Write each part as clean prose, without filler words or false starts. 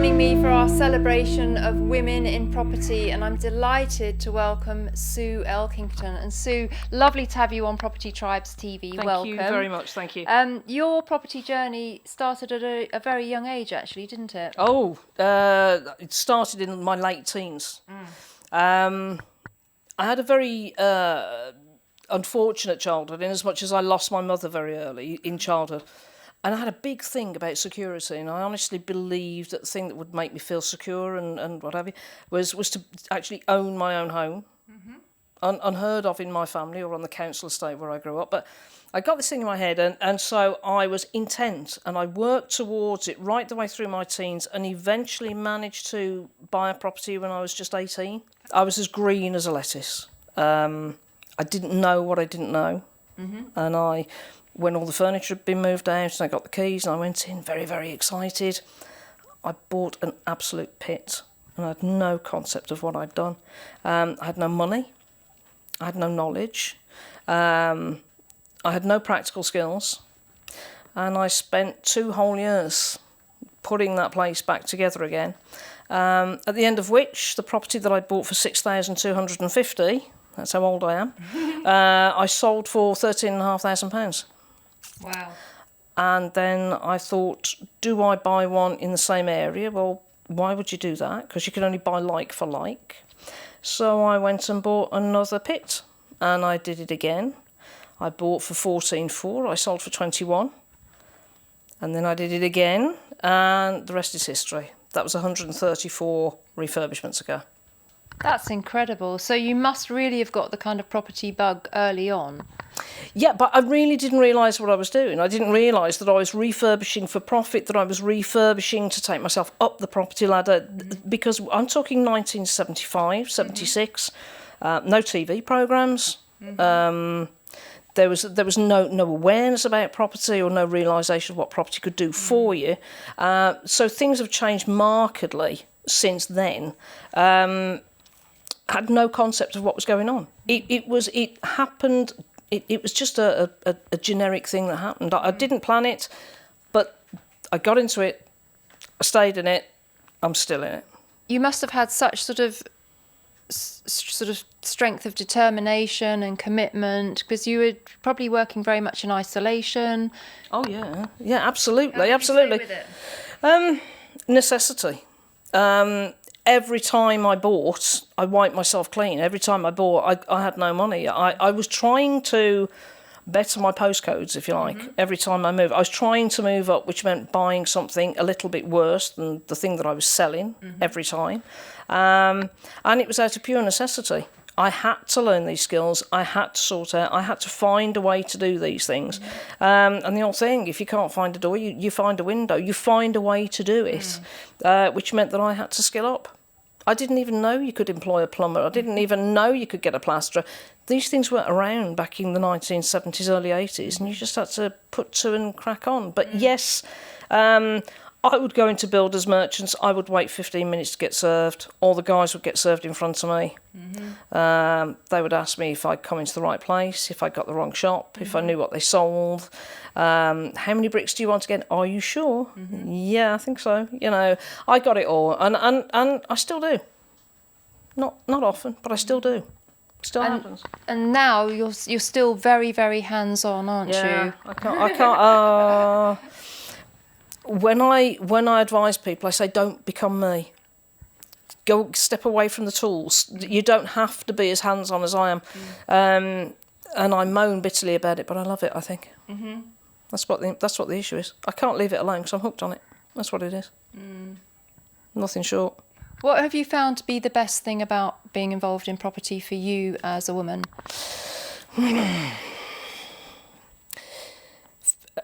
joining me for our celebration of women in property, and I'm delighted to welcome Sue Elkington. And Sue, lovely to have you on Property Tribes TV. Thank you very much, thank you. Your property journey started at a very young age, actually, didn't it? Oh, it started in my late teens. I had a very unfortunate childhood, in as much as I lost my mother very early in childhood. And I had a big thing about security, and I honestly believed that the thing that would make me feel secure and what have you was to actually own my own home. Unheard of in my family or on the council estate where I grew up. But I got this thing in my head, and so I was intent, and I worked towards it right the way through my teens, and eventually managed to buy a property when I was just 18. I was as green as a lettuce. I didn't know what I didn't know. And when all the furniture had been moved out and I got the keys and I went in very, very excited, I bought an absolute pit and I had no concept of what I'd done. I had no money. I had no knowledge. I had no practical skills. And I spent 2 whole years putting that place back together again. At the end of which, the property that I bought for £6,250, that's how old I am, I sold for £13,500. Wow. And then I thought, do I buy one in the same area? Well, why would you do that? Because you can only buy like for like. So I went and bought another pit, and I did it again. I bought for 14,400, I sold for 21. And then I did it again, and the rest is history. That was 134 refurbishments ago. That's incredible. So you must really have got the kind of property bug early on. Yeah, but I really didn't realise what I was doing. I didn't realise that I was refurbishing for profit, that I was refurbishing to take myself up the property ladder, because I'm talking 1975, 76, no TV programmes. There was no awareness about property or no realisation of what property could do for you. So things have changed markedly since then. Had no concept of what was going on. It happened. It was just a generic thing that happened. I didn't plan it, but I got into it. I stayed in it. I'm still in it. You must have had such sort of strength of determination and commitment, because you were probably working very much in isolation. Oh yeah, absolutely, How did absolutely. you stay with it? Necessity. Every time I bought, I wiped myself clean. Every time I bought, I had no money. I was trying to better my postcodes, if you like, every time I moved. I was trying to move up, which meant buying something a little bit worse than the thing that I was selling every time. And it was out of pure necessity. I had to learn these skills. I had to sort out. I had to find a way to do these things. And the old thing, if you can't find a door, you find a window. You find a way to do it, which meant that I had to skill up. I didn't even know you could employ a plumber. I didn't even know you could get a plasterer. These things weren't around back in the 1970s, early 80s, and you just had to put to and crack on. But yes, I would go into builders' merchants. I would wait 15 minutes to get served. All the guys would get served in front of me. They would ask me if I'd come into the right place, if I got the wrong shop, if I knew what they sold. How many bricks do you want again? Are you sure? Yeah, I think so. You know, I got it all, and I still do. Not often, but I still do. Still happens. And now you're still very, very hands-on, aren't you? I can't. When I advise people, I say, don't become me. Go step away from the tools. You don't have to be as hands-on as I am. And I moan bitterly about it, but I love it, I think. That's what the issue is. I can't leave it alone because I'm hooked on it. That's what it is. Nothing short. What have you found to be the best thing about being involved in property for you as a woman?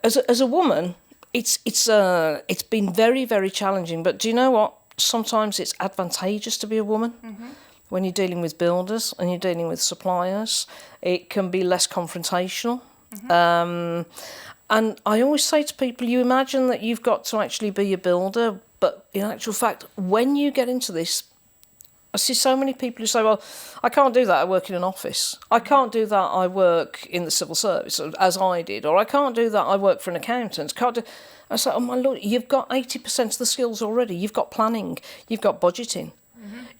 As a woman, it's been very, very challenging. But do you know what? Sometimes it's advantageous to be a woman. When you're dealing with builders and you're dealing with suppliers, it can be less confrontational. And I always say to people, you imagine that you've got to actually be a builder, but in actual fact, when you get into this, I see so many people who say, well, I can't do that, I work in an office. I can't do that, I work in the civil service, as I did. Or I can't do that, I work for an accountant. I say, oh my Lord, you've got 80% of the skills already. You've got planning, you've got budgeting,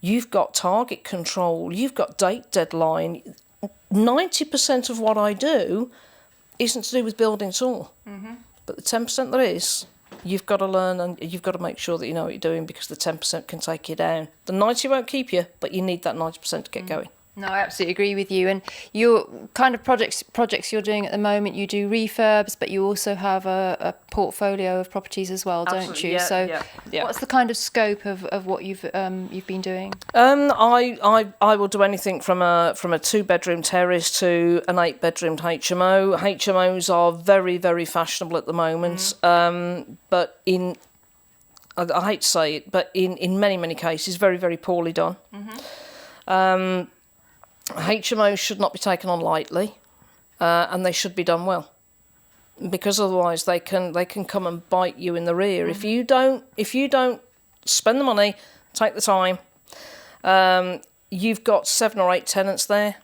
you've got target control, you've got date deadline. 90% of what I do isn't to do with building at all. But the 10% there is, you've got to learn, and you've got to make sure that you know what you're doing, because the 10% can take you down. The 90 won't keep you, but you need that 90% to get going. No, I absolutely agree with you. And your kind of projects you're doing at the moment, you do refurbs, but you also have a portfolio of properties as well, don't you? What's the kind of scope of what you've been doing? I will do anything from a 2-bedroom terrace to an 8-bedroom HMO. HMOs are very, very fashionable at the moment, but I hate to say it, but in many, many cases, very, very poorly done. HMOs should not be taken on lightly, and they should be done well, because otherwise they can come and bite you in the rear. If you don't spend the money, take the time, you've got 7 or 8 tenants there.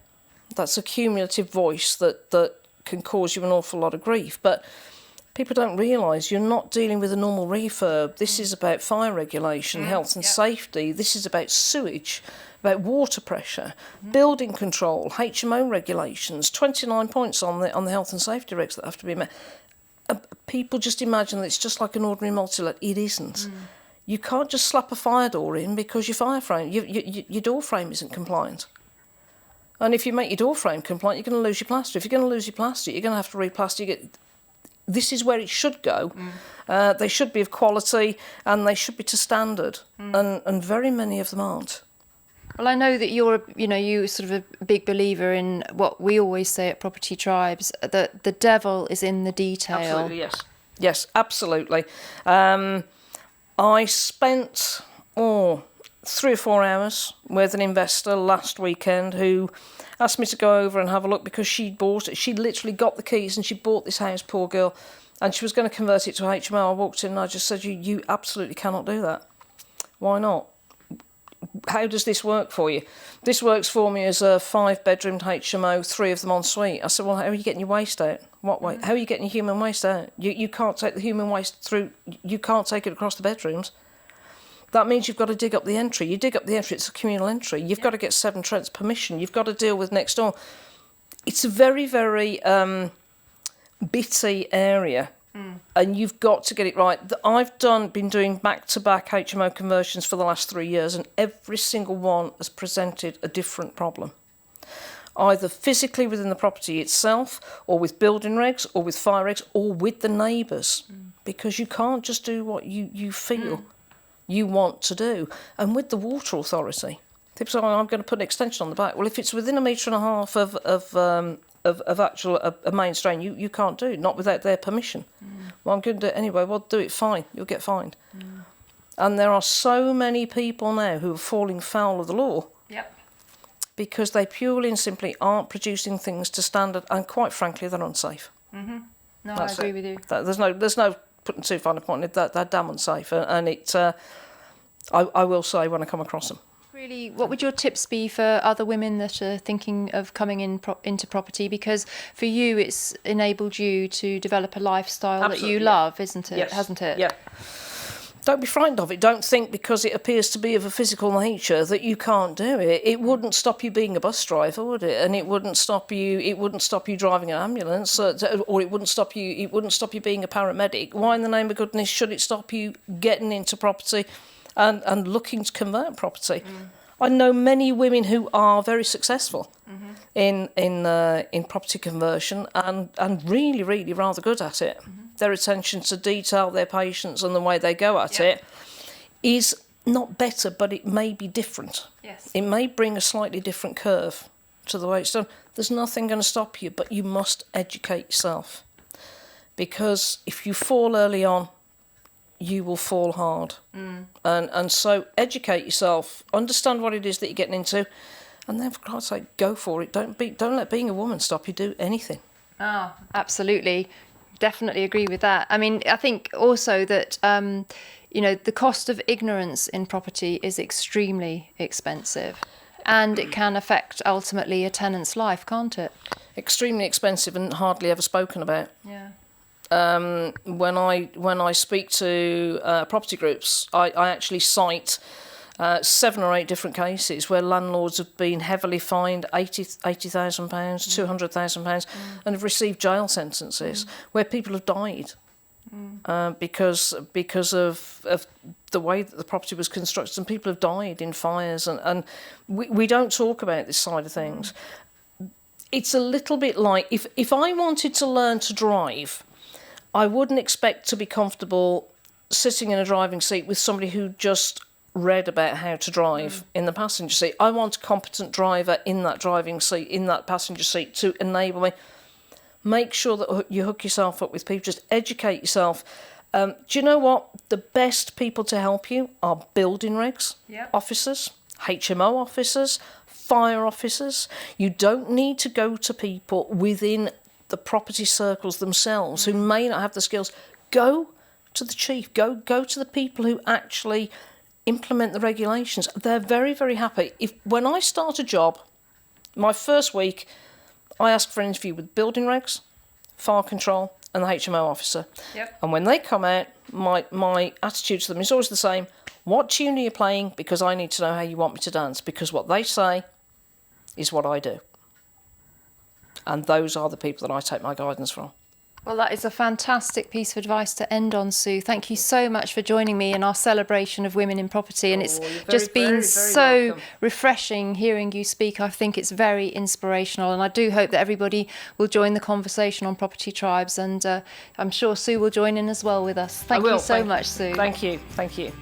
That's a cumulative voice that can cause you an awful lot of grief. But people don't realise you're not dealing with a normal refurb. This is about fire regulation, health and safety. This is about sewage, about water pressure, building control, HMO regulations, 29 points on the health and safety regs that have to be met. People just imagine that it's just like an ordinary multi-let. It isn't. You can't just slap a fire door in because your door frame isn't compliant. And if you make your door frame compliant, you're going to lose your plaster. If you're going to lose your plaster, you're going to have to replaster. This is where it should go. They should be of quality, and they should be to standard, and very many of them aren't. Well, I know that you're sort of a big believer in what we always say at Property Tribes, that the devil is in the detail. Absolutely, yes. Yes, absolutely. I spent 3 or 4 hours with an investor last weekend who asked me to go over and have a look, because she'd bought it. She'd literally got the keys and she bought this house, poor girl, and she was going to convert it to HMO. I walked in and I just said, you absolutely cannot do that. Why not? How does this work for you? This works for me as a 5-bedroom HMO, 3 of them en suite. I said, well, how are you getting your waste out? What way? How are you getting your human waste out? You can't take the human waste through, you can't take it across the bedrooms. That means you've got to dig up the entry. You dig up the entry, it's a communal entry. You've got to get 7 Trent's permission. You've got to deal with next door. It's a very, very bitty area. And you've got to get it right. I've been doing back-to-back HMO conversions for the last 3 years, and every single one has presented a different problem. Either physically within the property itself, or with building regs, or with fire regs, or with the neighbours. Because you can't just do what you feel you want to do. And with the water authority, people say, I'm going to put an extension on the back. Well, if it's within 1.5 metres of actual a main strain, you can't do it, not without their permission. Well, I'm going to do it anyway. Well, do it, fine. You'll get fined. And there are so many people now who are falling foul of the law. Because they purely and simply aren't producing things to standard, and quite frankly, they're unsafe. No, that's I agree with you. There's no putting too fine a point on it. They're damn unsafe, and it. I will say when I come across them. Really, what would your tips be for other women that are thinking of coming into property? Because for you, it's enabled you to develop a lifestyle Absolutely, that you love, isn't it? Yes. Hasn't it? Yeah. Don't be frightened of it. Don't think because it appears to be of a physical nature that you can't do it. It wouldn't stop you being a bus driver, would it? And it wouldn't stop you. It wouldn't stop you driving an ambulance, or it wouldn't stop you. It wouldn't stop you being a paramedic. Why in the name of goodness should it stop you getting into property and looking to convert property? I know many women who are very successful in property conversion and really, really rather good at it. Their attention to detail, their patience, and the way they go at it is not better, but it may be different. Yes. It may bring a slightly different curve to the way it's done. There's nothing going to stop you, but you must educate yourself. Because if you fall early on, you will fall hard. And so educate yourself, understand what it is that you're getting into, and then for God's sake, go for it. Don't let being a woman stop you do anything. Oh, absolutely. Definitely agree with that. I mean, I think also that you know, the cost of ignorance in property is extremely expensive, and it can affect ultimately a tenant's life, can't it? Extremely expensive and hardly ever spoken about. Yeah. When I speak to property groups, I actually cite 7 or 8 different cases where landlords have been heavily fined £80,000, £200,000, and have received jail sentences where people have died because of the way that the property was constructed, and people have died in fires, and we don't talk about this side of things. It's a little bit like if I wanted to learn to drive, I wouldn't expect to be comfortable sitting in a driving seat with somebody who just read about how to drive in the passenger seat. I want a competent driver in that driving seat, in that passenger seat, to enable me. Make sure that you hook yourself up with people. Just educate yourself. Do you know what? The best people to help you are building regs officers, HMO officers, fire officers. You don't need to go to people within the property circles themselves who may not have the skills. Go to the chief. Go to the people who actually implement the regulations. They're very, very happy. When I start a job, my first week, I ask for an interview with building regs, fire control, and the HMO officer. Yep. And when they come out, my attitude to them is always the same. What tune are you playing? Because I need to know how you want me to dance. Because what they say is what I do. And those are the people that I take my guidance from. Well, that is a fantastic piece of advice to end on, Sue. Thank you so much for joining me in our celebration of women in property. And it's just been so refreshing hearing you speak. I think it's very inspirational. And I do hope that everybody will join the conversation on Property Tribes. And I'm sure Sue will join in as well with us. Thank you so much, Sue. Thank you. Thank you.